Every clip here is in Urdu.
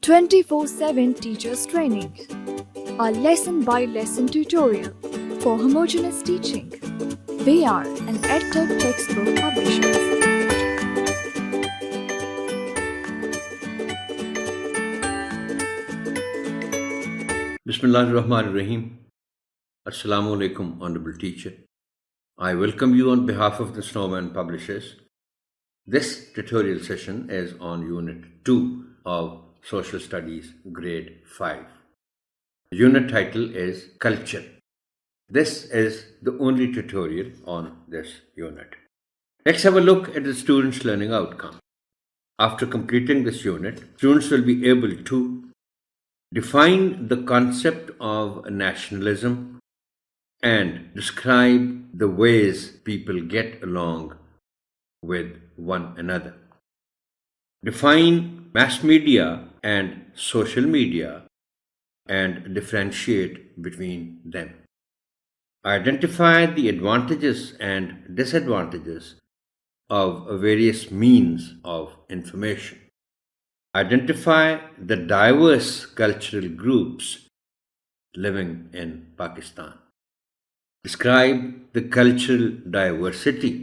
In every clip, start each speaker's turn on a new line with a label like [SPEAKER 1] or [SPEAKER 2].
[SPEAKER 1] 24/7 Teachers Training, a lesson-by-lesson tutorial for homogeneous teaching. We are an EdTech textbook publishers.
[SPEAKER 2] Bismillahirrahmanirrahim. Assalamu alaikum, Honorable Teacher. I welcome you on behalf of the Snowman Publishers. This tutorial session is on Unit 2 of Social Studies, Grade 5. The unit title is Culture. This is the only tutorial on this unit. Let's have a look at the students' learning outcome. After completing this unit, students will be able to define the concept of nationalism and describe the ways people get along with one another. Define mass media and social media and differentiate between them. Identify the advantages and disadvantages of various means of information. Identify the diverse cultural groups living in Pakistan. Describe the cultural diversity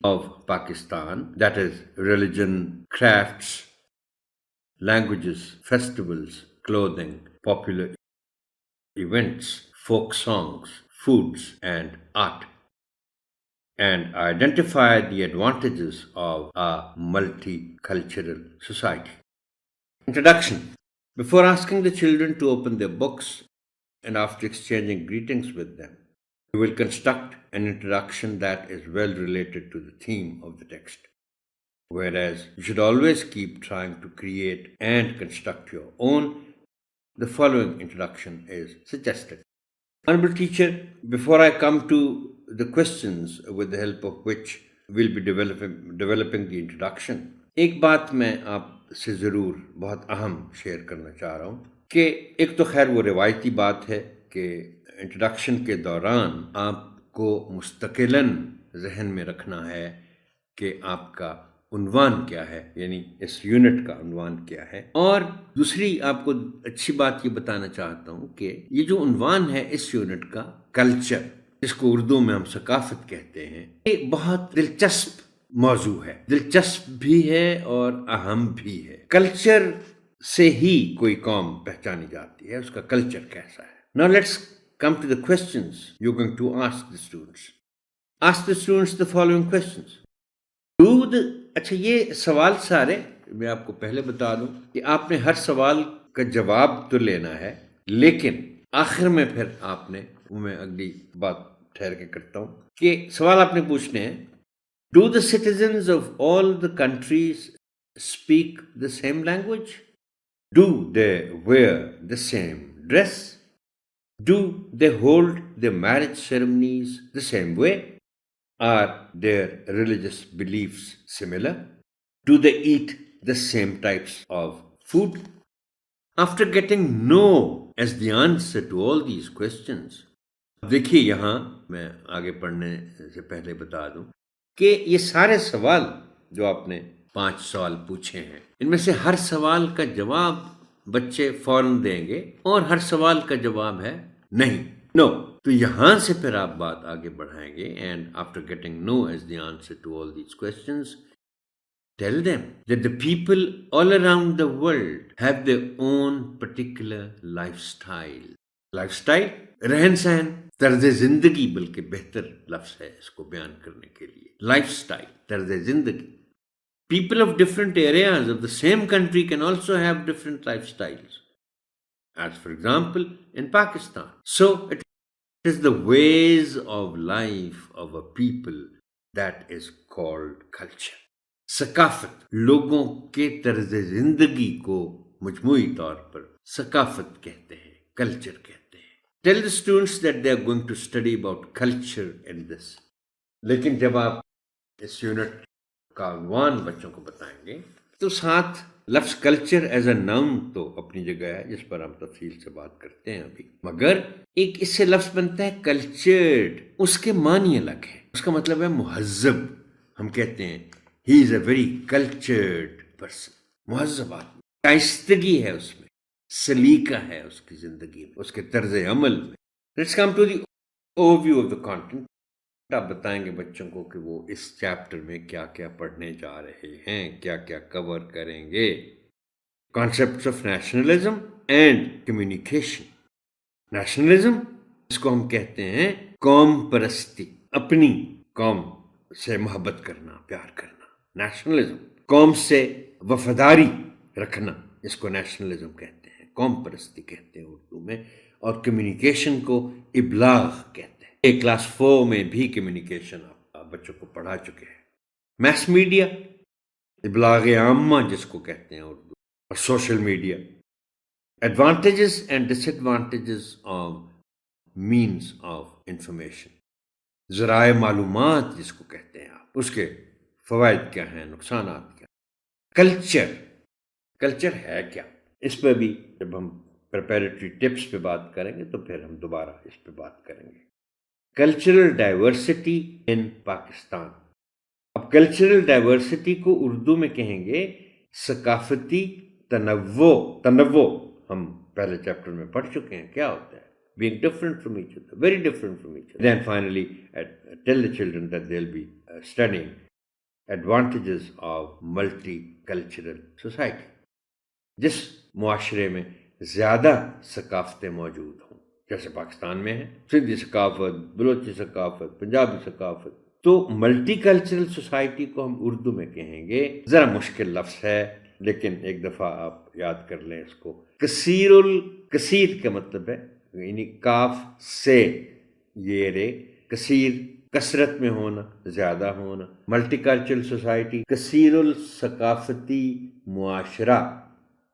[SPEAKER 2] of Pakistan, that is, religion, crafts, languages, festivals, clothing, popular events, folk songs, foods, and art. And identify the advantages of a multicultural society. Introduction. Before asking the children to open their books and after exchanging greetings with them, we will construct an introduction that is well related to the theme of the text. Whereas you should always keep trying to create and construct your own, the following introduction is suggested. Honorable Teacher, before I come to the questions with the help of which we'll be developing the introduction, ایک بات میں آپ سے ضرور بہت اہم شیئر کرنا چاہ رہا ہوں کہ ایک تو خیر وہ روایتی بات ہے کہ انٹروڈکشن کے دوران آپ کو مستقلاً ذہن میں رکھنا ہے کہ آپ کا عنوان کیا ہے، یعنی اس یونٹ کا عنوان کیا ہے. اور دوسری آپ کو اچھی بات یہ بتانا چاہتا ہوں کہ یہ جو عنوان ہے اس یونٹ کا، کلچر، جس کو اردو میں ہم ثقافت کہتے ہیں، یہ بہت دلچسپ موضوع ہے، دلچسپ بھی ہے اور اہم بھی ہے. کلچر سے ہی کوئی قوم پہچانی جاتی ہے، اس کا کلچر کیسا ہے. Now let's come to the questions you're going to ask the students. Ask the students the following questions. اچھا یہ سوال سارے میں آپ کو پہلے بتا دوں کہ آپ نے ہر سوال کا جواب تو لینا ہے، لیکن آخر میں پھر آپ نے، میں اگلی بات ٹھہر کے کرتا ہوں کہ سوال آپ نے پوچھنے ہیں. Do the citizens of all the countries speak the same language? Do they wear the same dress? Do they hold their marriage ceremonies the same way? Are their religious beliefs similar? Do they eat the same types of food? After getting no as the answer to all these questions, دیکھیے یہاں میں آگے پڑھنے سے پہلے بتا دوں کہ یہ سارے سوال جو آپ نے 5 سوال پوچھے ہیں، ان میں سے ہر سوال کا جواب بچے فوراً دیں گے اور ہر سوال کا جواب ہے نہیں، نو. تو یہاں سے پھر آپ بات آگے بڑھائیں گے. And after getting know is the answer to all these questions, tell them that the people all around the world have their own particular lifestyle. Lifestyle رہن سہن، طرز زندگی، بلکہ بہتر لفظ ہے اس کو بیان کرنے کے لیے. Lifestyle، طرز زندگی. People of different areas of the same country can also have different lifestyles. As for example, in Pakistan. So it is the ways of life of a people that is called culture. ثقافت، لوگوں کے طرز زندگی کو مجموعی طور پر ثقافت کہتے ہیں، کلچر کہتے ہیں. Tell the students that they are going to study about culture in this. لیکن جب آپ اس یونٹ کا عنوان بچوں کو بتائیں گے تو ساتھ لفظ کلچر ایز اے ناؤن تو اپنی جگہ ہے، جس پر ہم تفصیل سے بات کرتے ہیں ابھی، مگر ایک اس سے لفظ بنتا ہے کلچرڈ. اس کے معنی الگ ہے، اس کا مطلب ہے مہذب. ہم کہتے ہیں he is a very cultured person. مہذب آدمی. شائستگی ہے اس میں، سلیقہ ہے اس کی زندگی میں، اس کے طرز عمل میں. Let's come to the overview of the content. آپ بتائیں گے بچوں کو کہ وہ اس چیپٹر میں کیا کیا پڑھنے جا رہے ہیں، کیا کیا کور کریں گے. Concepts of nationalism and communication. Nationalism اس کو ہم کہتے ہیں قوم پرستی، اپنی قوم سے محبت کرنا، پیار کرنا. نیشنلزم قوم سے وفاداری رکھنا، اس کو نیشنلزم کہتے ہیں، قوم پرستی کہتے ہیں اردو میں. اور کمیونیکیشن کو ابلاغ کہتے ہیں. کلاس 4 میں بھی کمیونیکیشن آپ بچوں کو پڑھا چکے ہیں. میس میڈیا، ابلاغ عامہ جس کو کہتے ہیں اردو، اور social media. Advantages and disadvantages of means of information, ذرائع معلومات جس کو کہتے ہیں آپ، اس کے فوائد کیا ہیں، نقصانات کیا. کلچر ہے کیا، اس پہ بھی جب ہم پریپیریٹری ٹپس پہ بات کریں گے تو پھر ہم دوبارہ اس پہ بات کریں گے. Cultural diversity in Pakistan. اب کلچرل ڈائیورسٹی کو اردو میں کہیں گے ثقافتی تنوع. ہم پہلے چیپٹر میں پڑھ چکے ہیں کیا ہوتا ہے. Being different from each other, very different from each other. Then finally, tell the children that they'll be studying advantages of multicultural society. جس معاشرے میں زیادہ ثقافتیں موجود ہوں، جیسے پاکستان میں ہے سندھی ثقافت، بلوچی ثقافت، پنجابی ثقافت، تو ملٹی کلچرل سوسائٹی کو ہم اردو میں کہیں گے. ذرا مشکل لفظ ہے لیکن ایک دفعہ آپ یاد کر لیں اس کو. کثیر کا مطلب ہے یعنی کاف سے یہ رے، کثیر کثرت میں ہونا، زیادہ ہونا. ملٹی کلچرل سوسائٹی کثیر الثقافتی معاشرہ،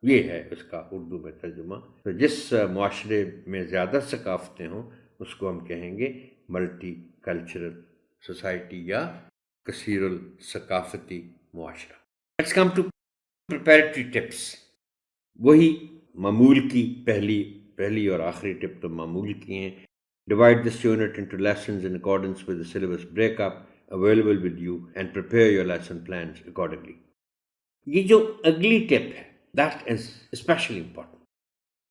[SPEAKER 2] یہ ہے اس کا اردو میں ترجمہ. تو جس معاشرے میں زیادہ ثقافتیں ہوں اس کو ہم کہیں گے ملٹی کلچرل سوسائٹی یا کثیر الثقافتی معاشرہ. Let's come to preparatory tips. وہی معمول کی پہلی اور آخری ٹپ تو معمول کی ہیں. Divide this unit into lessons in accordance with the syllabus breakup available with you and prepare your lesson plans accordingly. یہ جو اگلی ٹپ ہے that is especially important.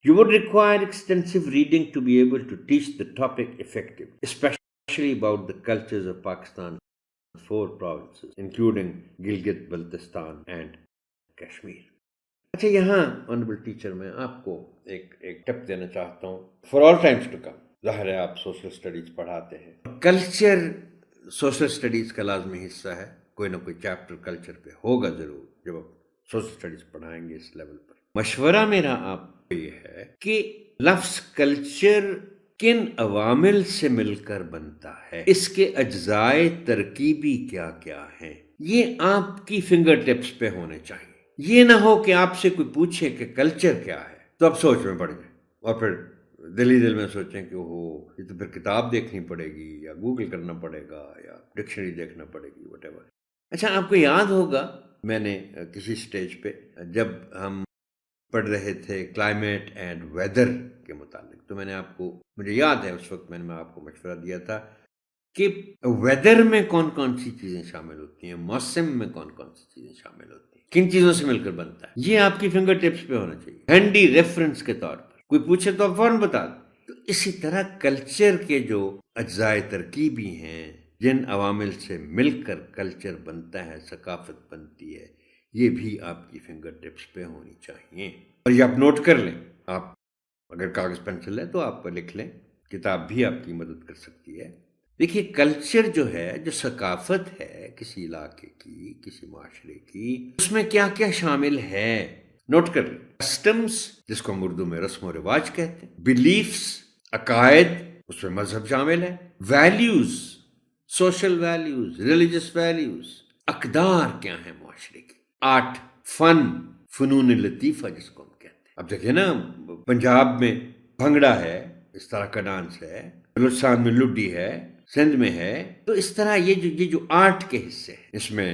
[SPEAKER 2] You would require extensive reading to be able to teach the topic effectively, especially about the cultures of Pakistan's 4 provinces, including Gilgit-Baltistan and Kashmir. اچھا، یہاں آنریبل ٹیچر میں آپ کو ایک ٹپ دینا چاہتا ہوں for all times to come. ظاہر ہے آپ سوشل اسٹڈیز پڑھاتے ہیں، کلچر سوشل اسٹڈیز کا لازمی حصہ ہے. کوئی نہ کوئی چیپٹر کلچر پہ ہوگا ضرور جب آپ سوشل اسٹڈیز پڑھائیں گے اس لیول پر. مشورہ میرا آپ کو یہ ہے کہ لفظ کلچر کن عوامل سے مل کر بنتا ہے، اس کے اجزائے ترکیبی کیا کیا ہیں، یہ آپ کی فنگر ٹپس پہ ہونے چاہیے. یہ نہ ہو کہ آپ سے کوئی پوچھے کہ کلچر کیا ہے تو آپ سوچ میں پڑ جائیں اور پھر دل میں سوچیں کہ یہ تو پھر کتاب دیکھنی پڑے گی یا گوگل کرنا پڑے گا یا ڈکشنری دیکھنا پڑے گی وٹ ایور. اچھا، آپ کو یاد ہوگا میں نے کسی سٹیج پہ جب ہم پڑھ رہے تھے کلائمیٹ اینڈ ویدر کے متعلق تو میں نے مجھے یاد ہے اس وقت میں نے آپ کو مشورہ دیا تھا کہ ویدر میں کون کون سی چیزیں شامل ہوتی ہیں، موسم میں کون کون سی چیزیں شامل ہوتی ہیں، کن چیزوں سے مل کر بنتا ہے. یہ آپ کی فنگر ٹپس پہ ہونا چاہیے ہینڈی ریفرنس کے طور پر. کوئی پوچھے تو آپ فوراً بتا دیں. تو اسی طرح کلچر کے جو اجزائے ترکیبی ہیں، جن عوامل سے مل کر کلچر بنتا ہے، ثقافت بنتی ہے، یہ بھی آپ کی فنگر ٹپس پہ ہونی چاہیے. اور یہ آپ نوٹ کر لیں. آپ اگر کاغذ پینسل ہے تو آپ لکھ لیں، کتاب بھی آپ کی مدد کر سکتی ہے. دیکھیے، کلچر جو ہے، جو ثقافت ہے کسی علاقے کی، کسی معاشرے کی، اس میں کیا کیا شامل ہے نوٹ کر لیں. کسٹمز جس کو ہم اردو میں رسم و رواج کہتے ہیں، بلیفز عقائد، اس میں مذہب شامل ہے، values social values, religious values, اقدار کیا ہیں معاشرے کی، آرٹ فنون لطیفہ جس کو ہم کہتے ہیں. اب دیکھیں نا، پنجاب میں بھنگڑا ہے، اس طرح کا ڈانس ہے، بلوچستان میں لڈی ہے، سندھ میں ہے. تو اس طرح یہ جو آرٹ کے حصے ہیں، اس میں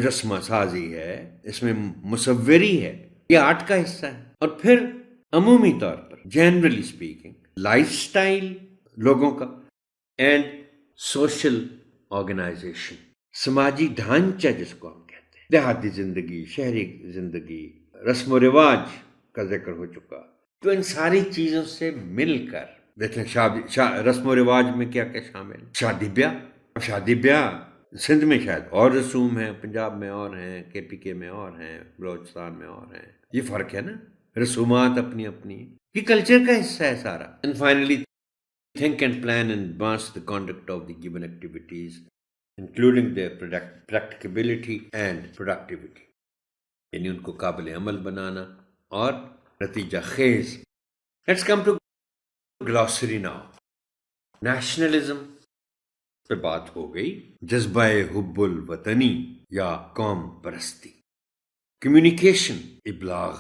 [SPEAKER 2] رسم سازی ہے، اس میں مصوری ہے، یہ آرٹ کا حصہ ہے. اور پھر عمومی طور پر جنرلی اسپیکنگ لائف سٹائل لوگوں کا اینڈ سوشل آرگنائزیشن، سماجی ڈھانچہ جس کو ہم کہتے ہیں، دیہاتی زندگی، شہری زندگی، رسم و رواج کا ذکر ہو چکا. تو ان ساری چیزوں سے مل کر دیکھیں رسم و رواج میں کیا کیا شامل. شادی بیاہ سندھ میں شاید اور رسوم ہیں، پنجاب میں اور ہیں، KPK میں اور ہیں، بلوچستان میں اور ہیں. یہ فرق ہے نا، رسومات اپنی اپنی، یہ کلچر کا حصہ ہے سارا. And finally think and plan and advance the conduct of the given activities, including their practicability and productivity. یعنی ان کو قابل عمل بنانا اور نتیجہ خیز. Let's come to glossary now. Nationalism پہ بات ہو گئی، جذبہ حب الوطنی یا قوم پرستی. کمیونیکیشن، ابلاغ،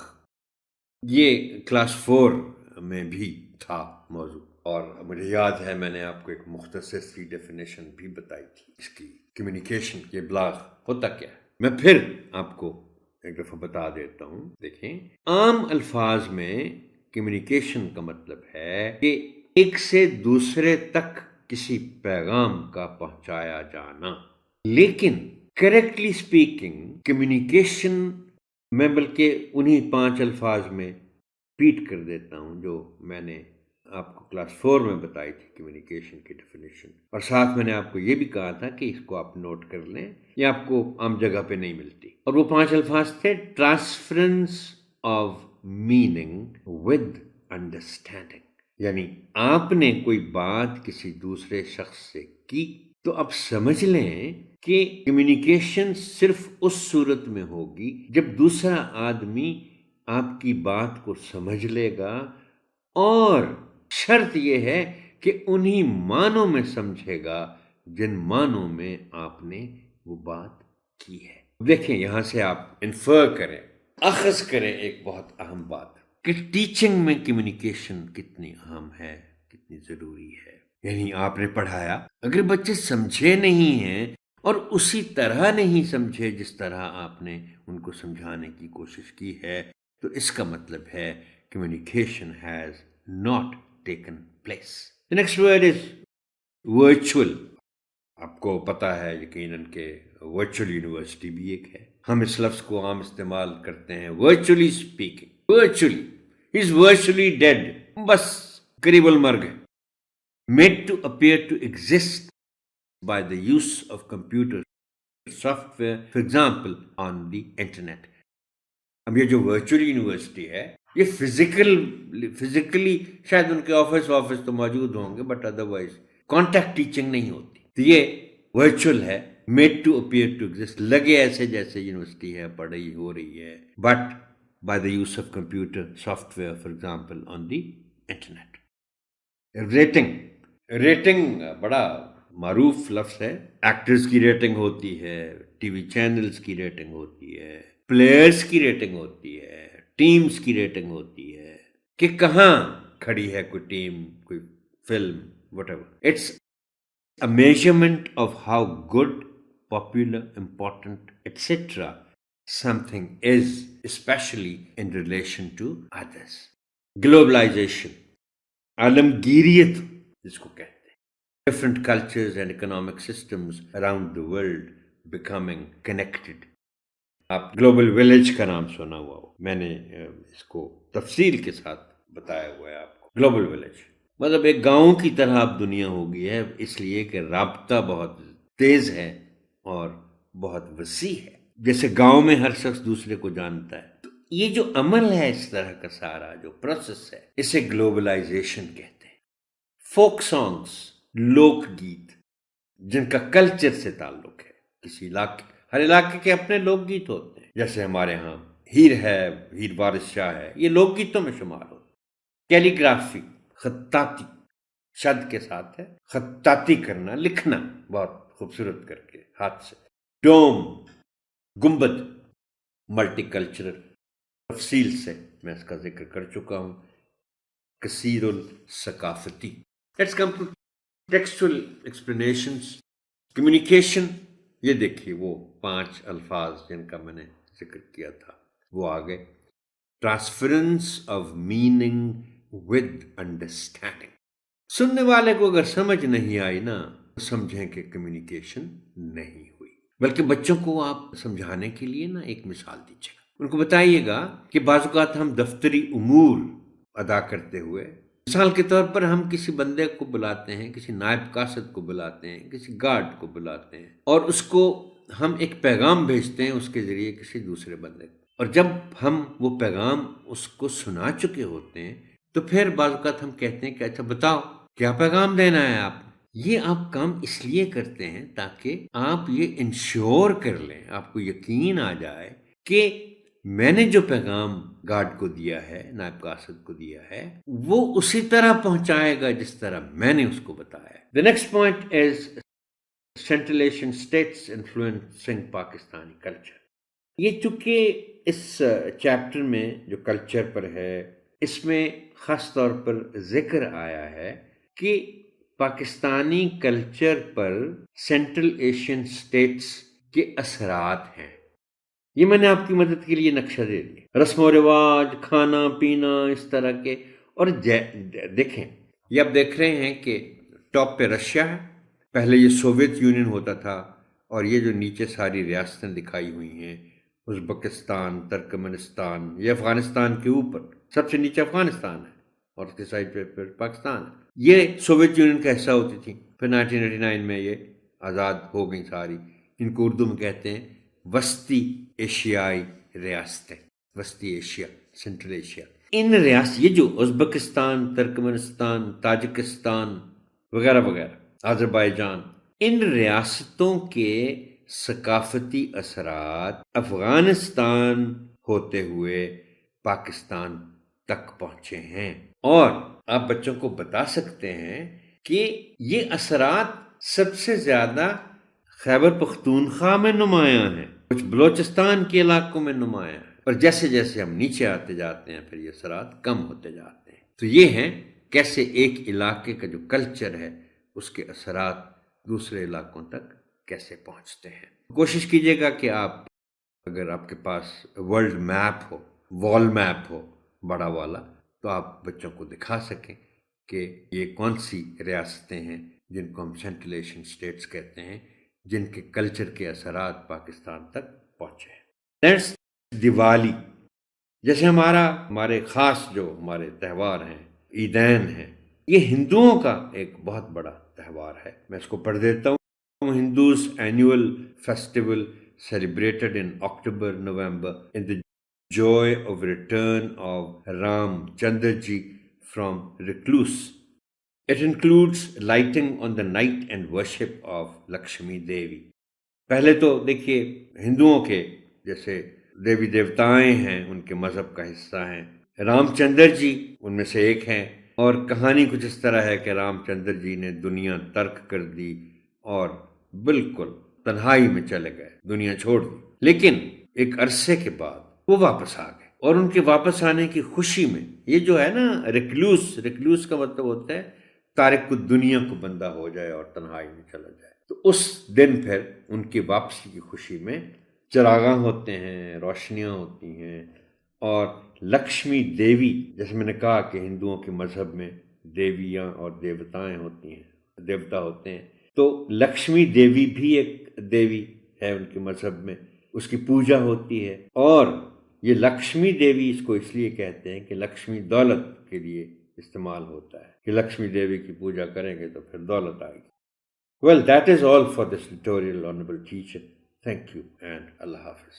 [SPEAKER 2] یہ کلاس 4 میں بھی تھا موضوع، اور مجھے یاد ہے میں نے آپ کو ایک مختصر سی ڈیفینیشن بھی بتائی تھی اس کی. کمیونیکیشن کے ابلاغ ہوتا کیا ہے، میں پھر آپ کو ایک دفعہ بتا دیتا ہوں. دیکھیں، عام الفاظ میں کمیونیکیشن کا مطلب ہے کہ ایک سے دوسرے تک کسی پیغام کا پہنچایا جانا. لیکن کریکٹلی اسپیکنگ کمیونیکیشن میں بلکہ انہی 5 الفاظ میں ریپیٹ کر دیتا ہوں جو میں نے آپ کو کلاس 4 میں بتائی تھی کمیونیکیشن کی ڈیفینیشن. اور ساتھ میں نے آپ کو یہ بھی کہا تھا کہ اس کو آپ نوٹ کر لیں، یہ آپ کو عام جگہ پہ نہیں ملتی. اور وہ 5 الفاظ تھے: transference of meaning with understanding. یعنی آپ نے کوئی بات کسی دوسرے شخص سے کی تو اب سمجھ لیں کہ کمیونیکیشن صرف اس صورت میں ہوگی جب دوسرا آدمی آپ کی بات کو سمجھ لے گا، اور شرط یہ ہے کہ انہی معنوں میں سمجھے گا جن معنوں میں آپ نے وہ بات کی ہے. دیکھیں، یہاں سے آپ انفر کریں، اخذ کریں ایک بہت اہم بات کہ ٹیچنگ میں کمیونیکیشن کتنی اہم ہے، کتنی ضروری ہے. یعنی آپ نے پڑھایا، اگر بچے سمجھے نہیں ہیں اور اسی طرح نہیں سمجھے جس طرح آپ نے ان کو سمجھانے کی کوشش کی ہے، تو اس کا مطلب ہے communication has not taken place. The next word is virtual. آپ کو پتا ہے یقیناً کہ ورچوئل یونیورسٹی بھی ایک ہے. ہم اس لفظ کو عام استعمال کرتے ہیں virtually speaking. Virtually is virtually dead, بس قریب المرگ ہے. Made to appear to exist by the use of computer software, for example on the internet. اب یہ جو ورچوئل یونیورسٹی ہے، یہ فزیکلی شاید ان کے آفس تو موجود ہوں گے، بٹ ادروائز کانٹیکٹ ٹیچنگ نہیں ہوتی. تو یہ ورچوئل ہے، made to appear to exist, لگے ایسے جیسے یونیورسٹی ہے، پڑھائی ہو رہی ہے، but by the use of computer software, for example on the internet. Rating بڑا معروف لفظ ہے. ایکٹرز کی ریٹنگ ہوتی ہے، ٹی وی چینلز کی ریٹنگ ہوتی ہے، پلیئرز کی ریٹنگ ہوتی ہے، ٹیمز کی ریٹنگ ہوتی ہے کہ کہاں کھڑی ہے کوئی ٹیم، کوئی film, whatever. It's a measurement of how good, popular, important etcetera something is, especially in relation to others. Globalisation, عالمگیریت جس کو کہتے ہیں. Different cultures and economic systems around the world becoming connected. آپ گلوبل ولیج کا نام سنا ہوا ہو، میں نے اس کو تفصیل کے ساتھ بتایا ہوا ہے آپ کو. گلوبل ولیج مطلب ایک گاؤں کی طرح اب دنیا ہو گئی ہے، اس لیے کہ رابطہ بہت تیز ہے اور بہت وسیع ہے. جیسے گاؤں میں ہر شخص دوسرے کو جانتا ہے، تو یہ جو عمل ہے اس طرح کا سارا جو پروسیس ہے، اسے گلوبلائزیشن کہتے ہیں. فوک سانگس، لوک گیت جن کا کلچر سے تعلق ہے. کسی علاقے، ہر علاقے کے اپنے لوک گیت ہوتے ہیں. جیسے ہمارے ہاں ہیر ہے، ہیر وارث شاہ ہے، یہ لوک گیتوں میں شمار ہوتے ہیں. کیلیگرافی، خطاطی، شد کے ساتھ ہے، خطاطی کرنا، لکھنا بہت خوبصورت کر کے ہاتھ سے. ڈوم، گنبد، ملٹی کلچرل، تفصیل سے میں اس کا ذکر کر چکا ہوں. کثیر الثقافتی. Let's come to textual explanations. Communication, یہ دیکھیے وہ 5 الفاظ جن کا میں نے ذکر کیا تھا وہ آگے. Transference of meaning with understanding. سننے والے کو اگر سمجھ نہیں آئی نا، سمجھیں کہ کمیونیکیشن نہیں ہوئی. بلکہ بچوں کو آپ سمجھانے کے لیے نا ایک مثال دیجیے گا. ان کو بتائیے گا کہ بعض اوقات ہم دفتری امور ادا کرتے ہوئے، مثال کے طور پر ہم کسی بندے کو بلاتے ہیں، کسی نائب قاصد کو بلاتے ہیں، کسی گارڈ کو بلاتے ہیں، اور اس کو ہم ایک پیغام بھیجتے ہیں اس کے ذریعے کسی دوسرے بندے کو، اور جب ہم وہ پیغام اس کو سنا چکے ہوتے ہیں تو پھر بعض اوقات ہم کہتے ہیں کہ اچھا بتاؤ کیا پیغام دینا ہے آپ نے۔ یہ آپ کام اس لیے کرتے ہیں تاکہ آپ یہ انشور کر لیں، آپ کو یقین آ جائے کہ میں نے جو پیغام گارڈ کو دیا ہے، نائب قاصد کو دیا ہے، وہ اسی طرح پہنچائے گا جس طرح میں نے اس کو بتایا ہے۔ The next point is Stimulation states influencing Pakistani culture. یہ چونکہ اس چیپٹر میں جو کلچر پر ہے، اس میں خاص طور پر ذکر آیا ہے کہ پاکستانی کلچر پر سینٹرل ایشین اسٹیٹس کے اثرات ہیں۔ یہ میں نے آپ کی مدد کے لیے نقشہ دے دیا، رسم و رواج، کھانا پینا، اس طرح کے۔ اور دیکھیں، یہ آپ دیکھ رہے ہیں کہ ٹاپ پہ رشیا ہے، پہلے یہ سوویت یونین ہوتا تھا، اور یہ جو نیچے ساری ریاستیں دکھائی ہوئی ہیں، ازبکستان، ترکمنستان، یہ افغانستان کے اوپر سب سے نیچے افغانستان ہے، اور اس کے سائڈ پہ پھر پاکستان ہے۔ یہ سوویت یونین کا حصہ ہوتی تھی، پھر 1989 میں یہ آزاد ہو گئی ساری۔ ان کو اردو میں کہتے ہیں وسطی ایشیائی ریاستیں، وسطی ایشیا، سینٹرل ایشیا۔ ان یہ جو ازبکستان، ترکمنستان، تاجکستان وغیرہ وغیرہ، آذربائیجان، ان ریاستوں کے ثقافتی اثرات افغانستان ہوتے ہوئے پاکستان تک پہنچے ہیں، اور آپ بچوں کو بتا سکتے ہیں کہ یہ اثرات سب سے زیادہ خیبر پختونخوا میں نمایاں ہیں، کچھ بلوچستان کے علاقوں میں نمایاں ہیں، اور جیسے جیسے ہم نیچے آتے جاتے ہیں پھر یہ اثرات کم ہوتے جاتے ہیں۔ تو یہ ہیں کیسے ایک علاقے کا جو کلچر ہے اس کے اثرات دوسرے علاقوں تک کیسے پہنچتے ہیں۔ کوشش کیجیے گا کہ آپ، اگر آپ کے پاس ورلڈ میپ ہو، وال میپ ہو بڑا والا، تو آپ بچوں کو دکھا سکیں کہ یہ کون سی ریاستیں ہیں جن کو ہم سینٹرل ایشین اسٹیٹس کہتے ہیں، جن کے کلچر کے اثرات پاکستان تک پہنچے ہیں۔ نیکسٹ، دیوالی۔ جیسے ہمارے خاص جو ہمارے تہوار ہیں، عیدین ہیں، یہ ہندوؤں کا ایک بہت بڑا تہوار ہے۔ میں اس کو پڑھ دیتا ہوں۔ Hindus annual festival celebrated in October, November in the joy of return of Ram Chandraji from recluse. It includes lighting on the night and worship of Lakshmi Devi. پہلے تو دیکھیے ہندوؤں کے جیسے دیوی دیوتائیں ہیں، ان کے مذہب کا حصہ ہیں، رام چندر جی ان میں سے ایک ہیں، اور کہانی کچھ اس طرح ہے کہ رام چندر جی نے دنیا ترک کر دی اور بالکل تنہائی میں چلے گئے، دنیا چھوڑ دی، لیکن ایک عرصے کے بعد وہ واپس آ گئے، اور ان کے واپس آنے کی خوشی میں یہ جو ہے نا ریکلوس کا مطلب ہوتا ہے تارک الدنیا کو بندہ ہو جائے اور تنہائی میں چلا جائے، تو اس دن پھر ان کی واپسی کی خوشی میں چراغاں ہوتے ہیں، روشنیاں ہوتی ہیں، اور لکشمی دیوی، جیسے میں نے کہا کہ ہندوؤں کے مذہب میں دیویاں اور دیوتائیں ہوتی ہیں، دیوتا ہوتے ہیں، تو لکشمی دیوی بھی ایک دیوی ہے ان کے مذہب میں، اس کی پوجا ہوتی ہے، اور یہ لکشمی دیوی اس کو اس لیے کہتے ہیں کہ لکشمی دولت کے لیے استعمال ہوتا ہے، کہ لکشمی دیوی کی پوجا کریں گے تو پھر دولت آئے گی۔ Well, that is all for this tutorial, Honorable Teacher. Thank you and Allah Hafiz.